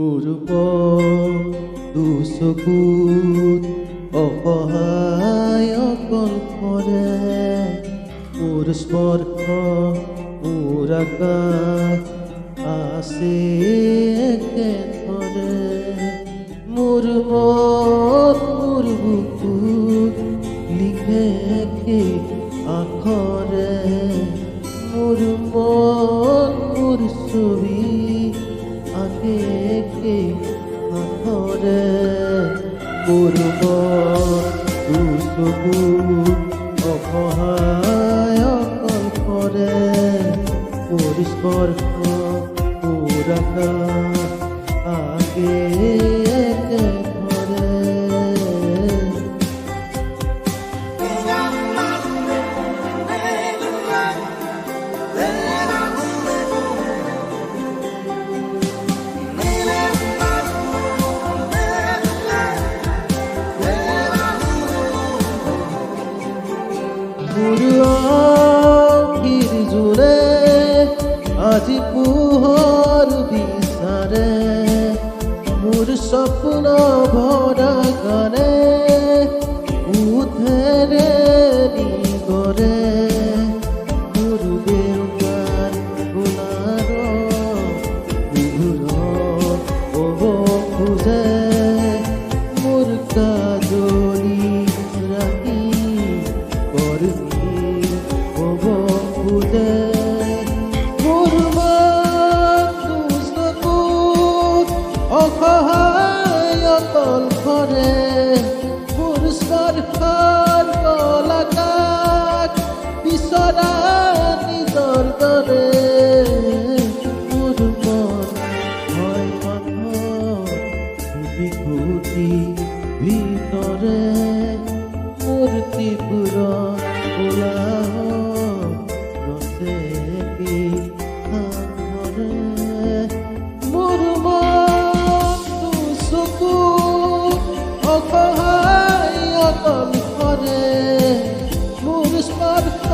মোৰ দুচকুত অসহায় অকলশৰে মোৰ স্পৰ্শ মোৰ আকাশ আছে একেথৰে মোৰ মন মোৰ বুকুত লিখে একে আখৰে মোৰ মন মোৰ ছবি আঁকে একে আখৰে মোৰ মন দুচকুত অসহায় অকলশৰে মোৰ স্পৰ্শ মোৰ আকাশ আগে একেথৰে মোৰ আখিৰ জোৰে আজি পোহৰ বিচাৰে মোৰ সপোন ভৰা গানে উঠেৰে নিগৰে মোৰ দেউতাৰ গুণাৰ বিহুৰত হ'ব খোজে মোৰ কাজলি ৰাখি কৰবি হ'ব খোজে অসহায় অকলশৰে মোৰ স্পৰ্শৰ কলাকাক বিচৰা নিজৰ দৰে মোৰ মন হয় মানুহৰ বিভূতি ভিতৰে মোৰ তীব্ৰ ওলাহ ৰচে কি সামৰে মোৰ অসহায় অকলশৰে মোৰ স্পৰ্শ